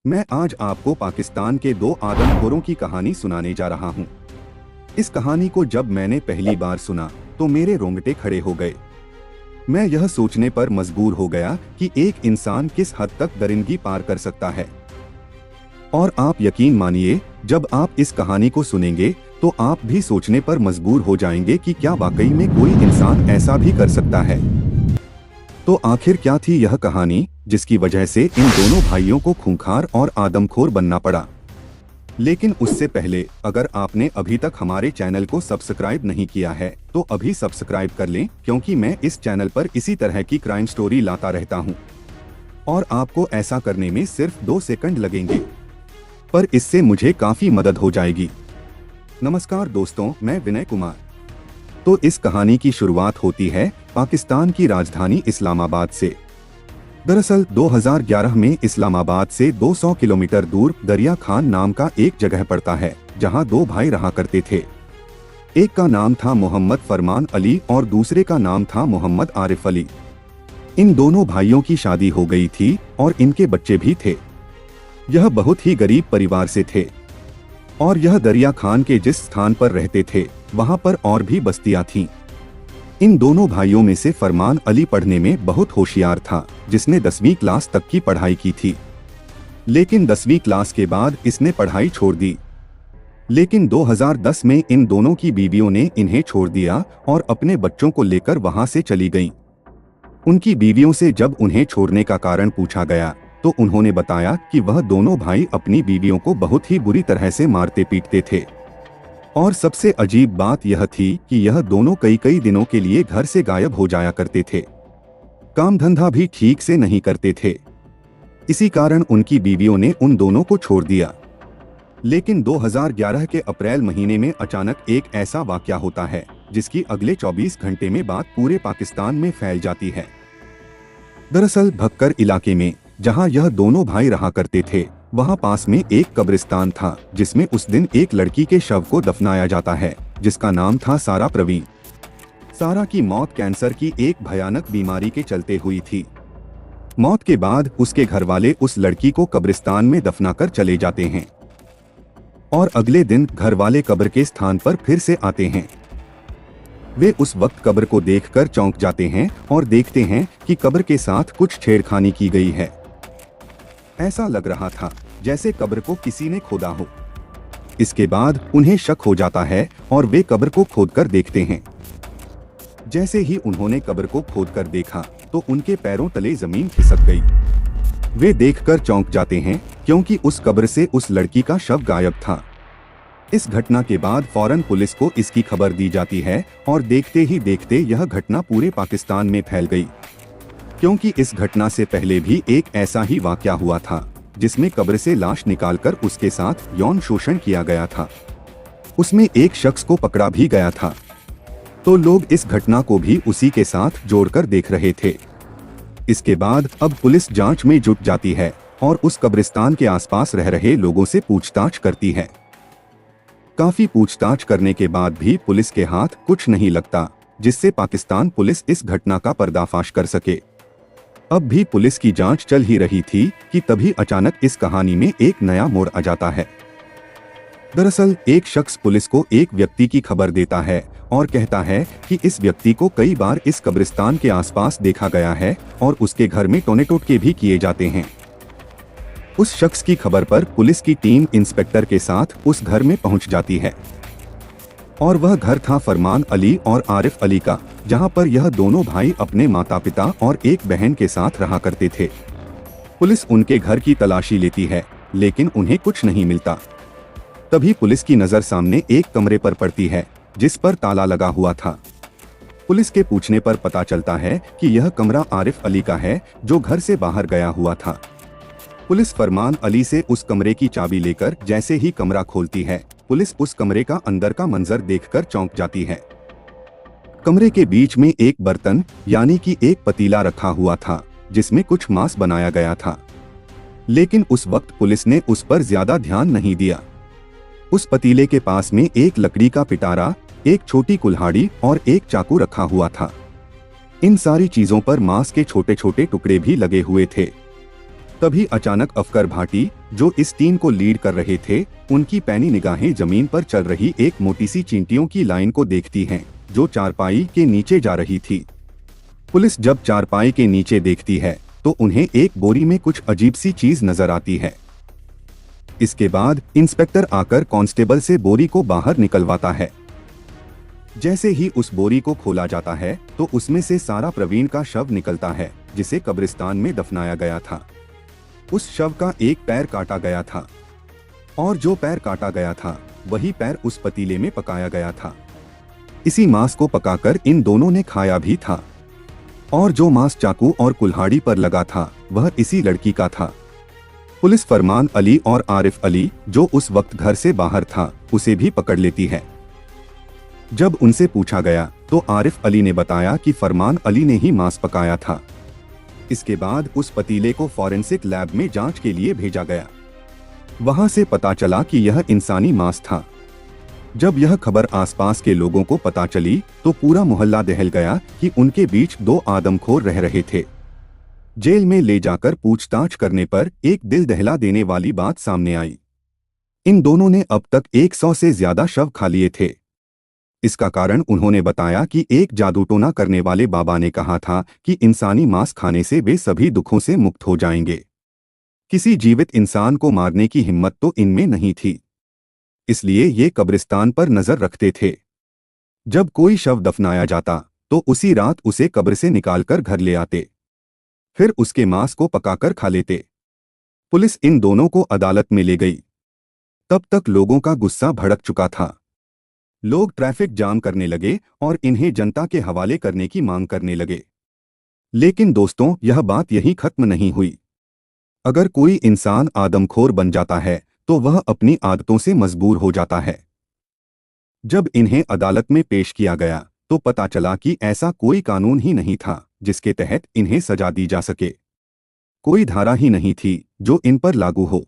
मैं आज आपको पाकिस्तान के दो आदमखोरों की कहानी सुनाने जा रहा हूँ। इस कहानी को जब मैंने पहली बार सुना तो मेरे रोंगटे खड़े हो गए। मैं यह सोचने पर मजबूर हो गया कि एक इंसान किस हद तक दरिंदगी पार कर सकता है। और आप यकीन मानिए, जब आप इस कहानी को सुनेंगे तो आप भी सोचने पर मजबूर हो जाएंगे कि क्या वाकई में कोई इंसान ऐसा भी कर सकता है। तो आखिर क्या थी यह कहानी जिसकी वजह से इन दोनों भाइयों को खूंखार और आदमखोर बनना पड़ा। लेकिन उससे पहले अगर आपने अभी तक हमारे चैनल को सब्सक्राइब नहीं किया है तो अभी सब्सक्राइब कर लें, क्योंकि मैं इस चैनल पर इसी तरह की क्राइम स्टोरी लाता रहता हूं। और आपको ऐसा करने में सिर्फ 2 सेकंड लगेंगे, पर इससे मुझे काफी मदद हो जाएगी। नमस्कार दोस्तों, मैं विनय कुमार। तो इस कहानी की शुरुआत होती है पाकिस्तान की राजधानी इस्लामाबाद से। दरअसल 2011 में इस्लामाबाद से 200 किलोमीटर दूर दरिया खान नाम का एक जगह पड़ता है, जहां 2 भाई रहा करते थे। एक का नाम था मोहम्मद फरमान अली और दूसरे का नाम था मोहम्मद आरिफ अली। इन दोनों भाइयों की शादी हो गई थी और इनके बच्चे भी थे। यह बहुत ही गरीब परिवार से थे और यह दरिया खान के जिस स्थान पर रहते थे वहां पर और भी बस्तियां थीं। इन दोनों भाइयों में से फरमान अली पढ़ने में बहुत होशियार था, जिसने 10वीं क्लास तक की पढ़ाई की थी। लेकिन 10वीं क्लास के बाद इसने पढ़ाई छोड़ दी। लेकिन 2010 में इन दोनों की बीवियों ने इन्हें छोड़ दिया और अपने बच्चों को लेकर वहां से चली गईं। उनकी बीवियों से जब उन्हें छोड़ने का कारण पूछा गया तो उन्होंने बताया कि वह दोनों भाई अपनी बीवियों को बहुत ही बुरी तरह से मारते पीटते थे। और सबसे अजीब बात यह थी कि यह दोनों कई दिनों के लिए घर से गायब हो जाया करते थे। काम धंधा भी ठीक से नहीं करते थे। इसी कारण उनकी बीवियों ने उन दोनों को छोड़ दिया। लेकिन 2011 के अप्रैल महीने में अचानक एक ऐसा वाकया होता है जिसकी अगले 24 घंटे में बात पूरे पाकिस्तान में फैल जाती है। दरअसल भक्कर इलाके में, जहां यह दोनों भाई रहा करते थे, वहां पास में एक कब्रिस्तान था जिसमें उस दिन एक लड़की के शव को दफनाया जाता है, जिसका नाम था सारा प्रवीण। सारा की मौत कैंसर की एक भयानक बीमारी के चलते हुई थी। मौत के बाद उसके घरवाले उस लड़की को कब्रिस्तान में दफनाकर चले जाते हैं और अगले दिन घरवाले कब्र के स्थान पर फिर से आते हैं। वे उस वक्त कब्र को देखकर चौंक जाते हैं और देखते हैं कि कब्र के साथ कुछ छेड़खानी की गई है। ऐसा लग रहा था जैसे कब्र को किसी ने खोदा हो। इसके बाद उन्हें शक हो जाता है और वे कब्र को खोदकर देखते हैं। जैसे ही उन्होंने कब्र को खोदकर देखा तो उनके पैरों तले जमीन खिसक गई। वे देखकर चौंक जाते हैं क्योंकि उस कब्र से उस लड़की का शव गायब था। इस घटना के बाद फौरन पुलिस को इसकी खबर दी जाती है और देखते ही देखते यह घटना पूरे पाकिस्तान में फैल गई। क्योंकि इस घटना से पहले भी एक ऐसा ही वाकया हुआ था जिसमें कब्र से लाश निकालकर उसके साथ यौन शोषण किया गया था। उसमें एक शख्स को पकड़ा भी गया था। तो लोग इस घटना को भी उसी के साथ जोड़कर देख रहे थे। इसके बाद अब पुलिस जांच में जुट जाती है और उस कब्रिस्तान के आसपास रह रहे लोगों से पूछताछ करती है। काफी पूछताछ करने के बाद भी पुलिस के हाथ कुछ नहीं लगता, जिससे पाकिस्तान पुलिस इस घटना का पर्दाफाश कर सके। अब भी पुलिस की जांच चल ही रही थी कि तभी अचानक इस कहानी में एक नया मोड़ आ जाता है। दरअसल एक शख्स पुलिस को एक व्यक्ति की खबर देता है और कहता है कि इस व्यक्ति को कई बार इस कब्रिस्तान के आसपास देखा गया है और उसके घर में टोने-टोटके भी किए जाते हैं। उस शख्स की खबर पर पुलिस की टीम इंस्पेक्टर के साथ उस घर में पहुंच जाती है और वह घर था फरमान अली और आरिफ अली का, जहां पर यह दोनों भाई अपने माता पिता और एक बहन के साथ रहा करते थे। पुलिस उनके घर की तलाशी लेती है लेकिन उन्हें कुछ नहीं मिलता। तभी पुलिस की नजर सामने एक कमरे पर पड़ती है जिस पर ताला लगा हुआ था। पुलिस के पूछने पर पता चलता है कि यह कमरा आरिफ अली का है, जो घर से बाहर गया हुआ था। पुलिस फरमान अली से उस कमरे की चाबी लेकर जैसे ही कमरा खोलती है, पुलिस उस कमरे का अंदर का मंजर देखकर चौंक जाती है। कमरे के बीच में एक बर्तन यानी कि एक पतीला रखा हुआ था जिसमें कुछ मांस बनाया गया था। लेकिन उस वक्त पुलिस ने उस पर ज्यादा ध्यान नहीं दिया। उस पतीले के पास में एक लकड़ी का पिटारा, एक छोटी कुल्हाड़ी और एक चाकू रखा हुआ था। इन सारी चीजों पर मांस के छोटे छोटे टुकड़े भी लगे हुए थे। तभी अचानक अफकर भाटी, जो इस टीम को लीड कर रहे थे, उनकी पैनी निगाहें जमीन पर चल रही एक मोटी सी चींटियों की लाइन को देखती हैं, जो चारपाई के नीचे जा रही थी। पुलिस जब चारपाई के नीचे देखती है तो उन्हें एक बोरी में कुछ अजीब सी चीज नजर आती है। इसके बाद इंस्पेक्टर आकर कांस्टेबल से बोरी को बाहर निकलवाता है। जैसे ही उस बोरी को खोला जाता है तो उसमें से सारा प्रवीण का शव निकलता है, जिसे कब्रिस्तान में दफनाया गया था। उस शव का एक पैर काटा गया था और जो पैर काटा गया था वही पैर उस पतीले में पकाया गया था। इसी मांस को पकाकर इन दोनों ने खाया भी था और जो मांस चाकू और कुल्हाड़ी पर लगा था वह इसी लड़की का था। पुलिस फरमान अली और आरिफ अली, जो उस वक्त घर से बाहर था, उसे भी पकड़ लेती है। जब उनसे पूछा गया तो आरिफ अली ने बताया कि फरमान अली ने ही मांस पकाया था। इसके बाद उस पतीले को फॉरेंसिक लैब में जांच के लिए भेजा गया। वहां से पता चला कि यह इंसानी मांस था। जब यह खबर आसपास के लोगों को पता चली तो पूरा मोहल्ला दहल गया कि उनके बीच दो आदमखोर रह रहे थे। जेल में ले जाकर पूछताछ करने पर एक दिल दहला देने वाली बात सामने आई। इन दोनों ने अब तक 100 से ज्यादा शव खा लिए थे। इसका कारण उन्होंने बताया कि एक जादूटोना करने वाले बाबा ने कहा था कि इंसानी मांस खाने से वे सभी दुखों से मुक्त हो जाएंगे। किसी जीवित इंसान को मारने की हिम्मत तो इनमें नहीं थी, इसलिए ये कब्रिस्तान पर नजर रखते थे। जब कोई शव दफनाया जाता तो उसी रात उसे कब्र से निकालकर घर ले आते, फिर उसके मांस को पकाकर खा लेते। पुलिस इन दोनों को अदालत में ले गई। तब तक लोगों का गुस्सा भड़क चुका था। लोग ट्रैफिक जाम करने लगे और इन्हें जनता के हवाले करने की मांग करने लगे। लेकिन दोस्तों, यह बात यहीं खत्म नहीं हुई। अगर कोई इंसान आदमखोर बन जाता है तो वह अपनी आदतों से मजबूर हो जाता है। जब इन्हें अदालत में पेश किया गया तो पता चला कि ऐसा कोई कानून ही नहीं था जिसके तहत इन्हें सजा दी जा सके। कोई धारा ही नहीं थी जो इन पर लागू हो।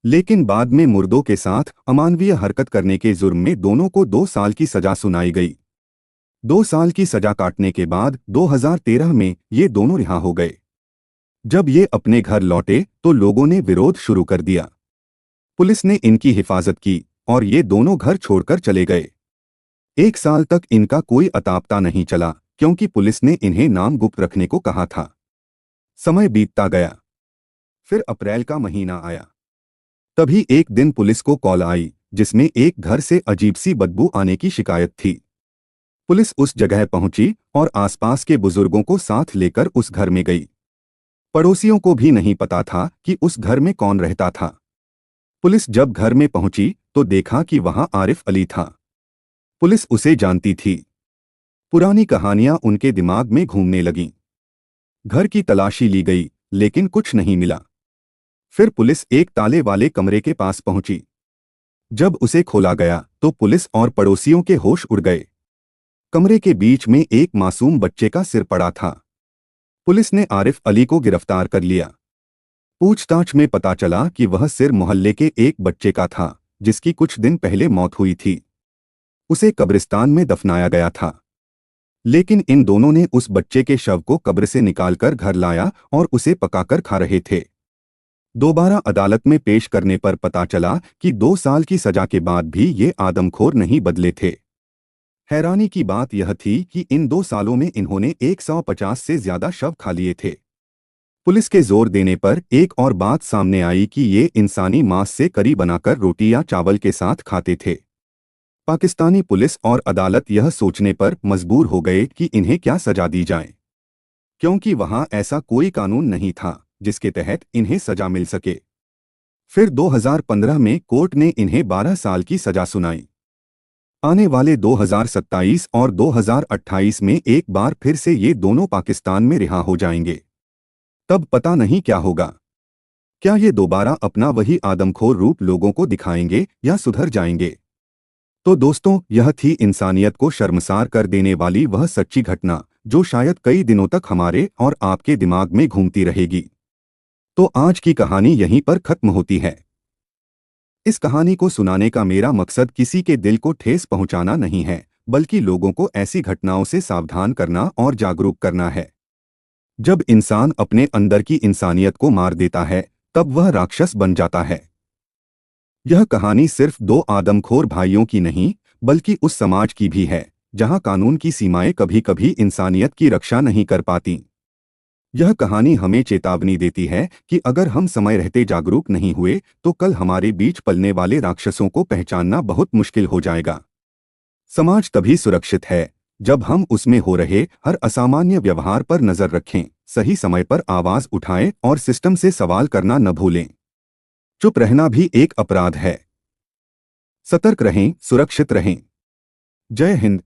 लेकिन बाद में मुर्दों के साथ अमानवीय हरकत करने के जुर्म में दोनों को 2 साल की सजा सुनाई गई। 2 साल की सजा काटने के बाद 2013 में ये दोनों रिहा हो गए। जब ये अपने घर लौटे तो लोगों ने विरोध शुरू कर दिया। पुलिस ने इनकी हिफाजत की और ये दोनों घर छोड़कर चले गए। 1 साल तक इनका कोई अतापता नहीं चला, क्योंकि पुलिस ने इन्हें नाम गुप्त रखने को कहा था। समय बीतता गया। फिर अप्रैल का महीना आया। तभी एक दिन पुलिस को कॉल आई जिसमें एक घर से अजीब सी बदबू आने की शिकायत थी। पुलिस उस जगह पहुंची और आसपास के बुजुर्गों को साथ लेकर उस घर में गई। पड़ोसियों को भी नहीं पता था कि उस घर में कौन रहता था। पुलिस जब घर में पहुंची तो देखा कि वहां आरिफ अली था। पुलिस उसे जानती थी। पुरानी कहानियां उनके दिमाग में घूमने लगीं। घर की तलाशी ली गई लेकिन कुछ नहीं मिला। फिर पुलिस एक ताले वाले कमरे के पास पहुंची। जब उसे खोला गया तो पुलिस और पड़ोसियों के होश उड़ गए। कमरे के बीच में एक मासूम बच्चे का सिर पड़ा था। पुलिस ने आरिफ अली को गिरफ्तार कर लिया। पूछताछ में पता चला कि वह सिर मोहल्ले के एक बच्चे का था जिसकी कुछ दिन पहले मौत हुई थी। उसे कब्रिस्तान में दफनाया गया था। लेकिन इन दोनों ने उस बच्चे के शव को कब्र से निकालकर घर लाया और उसे पकाकर खा रहे थे। दोबारा अदालत में पेश करने पर पता चला कि 2 साल की सजा के बाद भी ये आदमखोर नहीं बदले थे। हैरानी की बात यह थी कि इन 2 सालों में इन्होंने 150 से ज्यादा शव खा लिए थे। पुलिस के जोर देने पर एक और बात सामने आई कि ये इंसानी मांस से करी बनाकर रोटी या चावल के साथ खाते थे। पाकिस्तानी पुलिस और अदालत यह सोचने पर मजबूर हो गए कि इन्हें क्या सजा दी जाए, क्योंकि वहां ऐसा कोई कानून नहीं था जिसके तहत इन्हें सजा मिल सके। फिर 2015 में कोर्ट ने इन्हें 12 साल की सजा सुनाई। आने वाले 2027 और 2028 में एक बार फिर से ये दोनों पाकिस्तान में रिहा हो जाएंगे। तब पता नहीं क्या होगा। क्या ये दोबारा अपना वही आदमखोर रूप लोगों को दिखाएंगे या सुधर जाएंगे? तो दोस्तों, यह थी इंसानियत को शर्मसार कर देने वाली वह सच्ची घटना जो शायद कई दिनों तक हमारे और आपके दिमाग में घूमती रहेगी। तो आज की कहानी यहीं पर खत्म होती है। इस कहानी को सुनाने का मेरा मकसद किसी के दिल को ठेस पहुंचाना नहीं है, बल्कि लोगों को ऐसी घटनाओं से सावधान करना और जागरूक करना है। जब इंसान अपने अंदर की इंसानियत को मार देता है तब वह राक्षस बन जाता है। यह कहानी सिर्फ दो आदमखोर भाइयों की नहीं, बल्कि उस समाज की भी है जहां कानून की सीमाएं कभी-कभी इंसानियत की रक्षा नहीं कर पाती। यह कहानी हमें चेतावनी देती है कि अगर हम समय रहते जागरूक नहीं हुए तो कल हमारे बीच पलने वाले राक्षसों को पहचानना बहुत मुश्किल हो जाएगा। समाज तभी सुरक्षित है जब हम उसमें हो रहे हर असामान्य व्यवहार पर नजर रखें, सही समय पर आवाज उठाएं और सिस्टम से सवाल करना न भूलें। चुप रहना भी एक अपराध है। सतर्क रहें, सुरक्षित रहें। जय हिंद।